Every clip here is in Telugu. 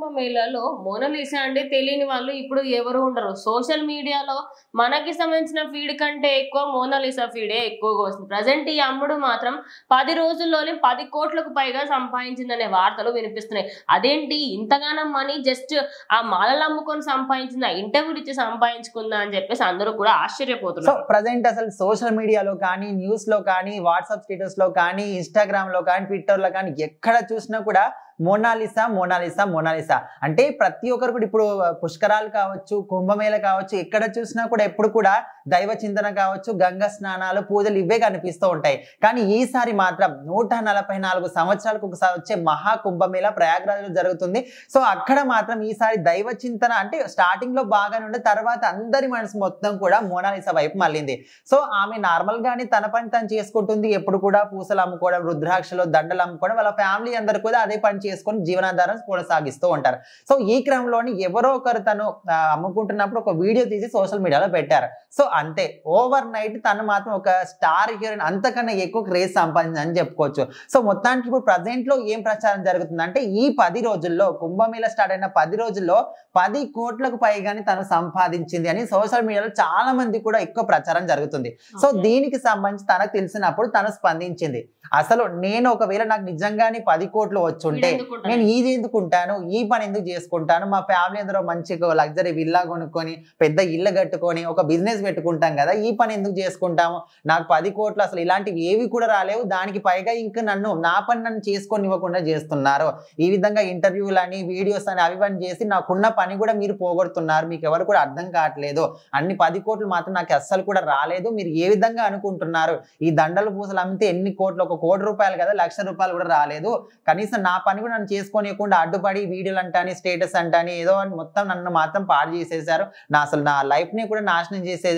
కుంభమేళాలో మోనాలిసా అంటే తెలియని వాళ్ళు ఇప్పుడు ఎవరు ఉండరు. సోషల్ మీడియాలో మనకి సంబంధించిన ఫీడ్ కంటే ఎక్కువ మోనాలిసా ఫీడే ఎక్కువగా వస్తుంది. ప్రజెంట్ ఈ అమ్ముడు మాత్రం 10 రోజుల్లోనే 10 కోట్లకు పైగా సంపాదించిందనే వార్తలు వినిపిస్తున్నాయి. అదేంటి ఇంతగానం మనీ జస్ట్ ఆ మాలలు అమ్ముకొని సంపాదించిందా, ఇంటర్వ్యూలు ఇచ్చి సంపాదించుకుందా అని చెప్పేసి అందరూ కూడా ఆశ్చర్యపోతున్నారు. ప్రజెంట్ అసలు సోషల్ మీడియాలో కానీ, న్యూస్ లో కానీ, వాట్సాప్ స్టేటస్ లో కానీ, ఇన్స్టాగ్రామ్ లో కానీ, ట్విట్టర్ లో కానీ ఎక్కడ చూసినా కూడా మోనాలిసా మోనాలిసా మోనాలిసా అంటే ప్రతి ఒక్కరు కూడా ఇప్పుడు పుష్కరాలు కావచ్చు, కుంభమేళ కావచ్చు, ఎక్కడ చూసినా కూడా ఎప్పుడు కూడా దైవ చింతన కావచ్చు, గంగా స్నానాలు, పూజలు ఇవే కనిపిస్తూ ఉంటాయి. కానీ ఈసారి మాత్రం 144 సంవత్సరాలకు ఒకసారి వచ్చే మహా కుంభమేళ ప్రయాగ్రాజ్లో జరుగుతుంది. సో అక్కడ మాత్రం ఈసారి దైవ చింతన అంటే స్టార్టింగ్ లో బాగానే ఉండే, తర్వాత అందరి మనసు మొత్తం కూడా మోనాలిసా వైపు మళ్ళింది. సో ఆమె నార్మల్ గానే తన పని తను చేసుకుంటుంది. ఎప్పుడు కూడా పూసలు అమ్ముకోవడం, రుద్రాక్షలు, దండలు అమ్ముకోవడం, వాళ్ళ ఫ్యామిలీ అందరు కూడా అదే పని చేసుకొని జీవనాధారం కొనసాగిస్తూ ఉంటారు. సో ఈ క్రమంలోని ఎవరో ఒకరు తను అమ్ముకుంటున్నప్పుడు ఒక వీడియో తీసి సోషల్ మీడియాలో పెట్టారు. సో అంతే, ఓవర్ నైట్ తను మాత్రం ఒక స్టార్ హీరోయిన్, అంతకన్నా ఎక్కువ క్రేజ్ సంపాదించిందని చెప్పుకోవచ్చు. సో మొత్తానికి ఇప్పుడు ప్రజెంట్ లో ఏం ప్రచారం జరుగుతుందంటే ఈ 10 రోజుల్లో, కుంభమేళ స్టార్ట్ అయిన 10 రోజుల్లో 10 కోట్లకు పైగాని తను సంపాదించింది అని సోషల్ మీడియాలో చాలా మంది కూడా ఎక్కువ ప్రచారం జరుగుతుంది. సో దీనికి సంబంధించి తనకు తెలిసినప్పుడు తను స్పందించింది. అసలు నేను ఒకవేళ నాకు నిజంగానే 10 కోట్లు వచ్చుంటే నేను ఇది ఎందుకుంటాను, ఈ పని ఎందుకు చేసుకుంటాను, మా ఫ్యామిలీ అందరూ మంచిగా లగ్జరీ విల్లా కొనుక్కొని పెద్ద ఇల్లు కట్టుకొని ఒక బిజినెస్ పెట్టుకుంటాం కదా, ఈ పని ఎందుకు చేసుకుంటాము, నాకు 10 కోట్లు అసలు ఇలాంటివి ఏవి కూడా రాలేవు, దానికి పైగా ఇంకా నా పని నన్ను చేసుకొని ఇవ్వకుండా చేస్తున్నారు, ఈ విధంగా ఇంటర్వ్యూలు అని వీడియోస్ అని అవి చేసి నాకున్న పని కూడా మీరు పోగొడుతున్నారు, మీకు ఎవరు కూడా అర్థం కావట్లేదు, అన్ని 10 కోట్లు మాత్రం నాకు అస్సలు కూడా రాలేదు, మీరు ఏ విధంగా అనుకుంటున్నారు, ఈ దండలు పూసలు అమ్మితే ఎన్ని కోట్లు, 1 కోటి రూపాయలు కదా, 1,00,000 రూపాయలు కూడా రాలేదు, కనీసం నా పని కూడా నన్ను చేసుకోనియకుండా అడ్డుపడి వీడియోలు అంటాని, స్టేటస్ అంటాని ఏదో మొత్తం నన్ను మాత్రం పాడు చేసేసారు, అసలు నా లైఫ్ ని కూడా నాశనం చేసే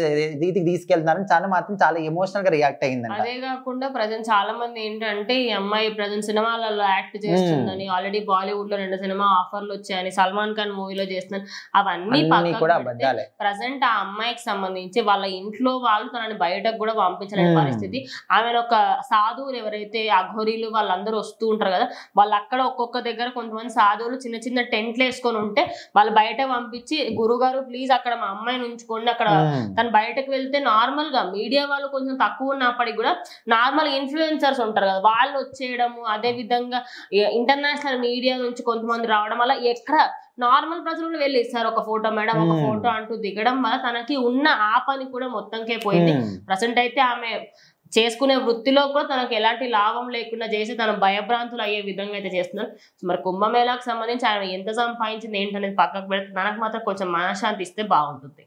రీతికి తీసుకెళ్తున్నారని చాలా ఎమోషనల్ గా రియాక్ట్ అయ్యింది. అదే కాకుండా ప్రజెంట్ చాలా మంది ఏంటంటే ఈ అమ్మాయి ప్రజెంట్ సినిమాలలో యాక్ట్ చేస్తుందని, ఆల్రెడీ బాలీవుడ్ లో 2 సినిమా ఆఫర్లు వచ్చాయని, సల్మాన్ ఖాన్ మూవీలో చేస్తుందని, అవన్నీ ప్రజెంట్ ఆ అమ్మాయికి సంబంధించి వాళ్ళ ఇంట్లో వాళ్ళు తనని బయటకు కూడా పంపించలేని పరిస్థితి. ఆమెను ఒక సాధువులు ఎవరైతే అఘోరీలు వాళ్ళందరూ వస్తూ ఉంటారు కదా, వాళ్ళు అక్కడ ఒక్కొక్క దగ్గర కొంతమంది సాధువులు చిన్న చిన్న టెంట్లు వేసుకొని ఉంటే వాళ్ళు బయట పంపించి, గురుగారు ప్లీజ్ అక్కడ మా అమ్మాయిని ఉంచుకోండి, అక్కడ తను బయటకు వెళ్తే నార్మల్ గా మీడియా వాళ్ళు కొంచెం తక్కువ ఉన్నప్పటికీ కూడా నార్మల్ ఇన్ఫ్లుయెన్సర్స్ ఉంటారు కదా వాళ్ళు వచ్చేయడము, అదే విధంగా ఇంటర్నేషనల్ మీడియా నుంచి కొంతమంది రావడం వల్ల ఎక్కడ నార్మల్ ప్రజలు వెళ్ళి ఇస్తారు ఒక ఫోటో మేడం, ఒక ఫోటో అంటూ దిగడం వల్ల తనకి ఉన్న ఆ పని కూడా మొత్తంకే పోయింది. ప్రజెంట్ అయితే ఆమె చేసుకునే వృత్తిలో కూడా తనకు ఎలాంటి లాభం లేకుండా చేసి తన భయభ్రాంతులు అయ్యే విధంగా అయితే చేస్తున్నారు. మరి కుంభమేళాకు సంబంధించి ఆయన ఎంత సంపాదించింది ఏంటనేది పక్కకు పెడితే తనకు మాత్రం కొంచెం మనశ్శాంతి ఇస్తే బాగుంటుంది.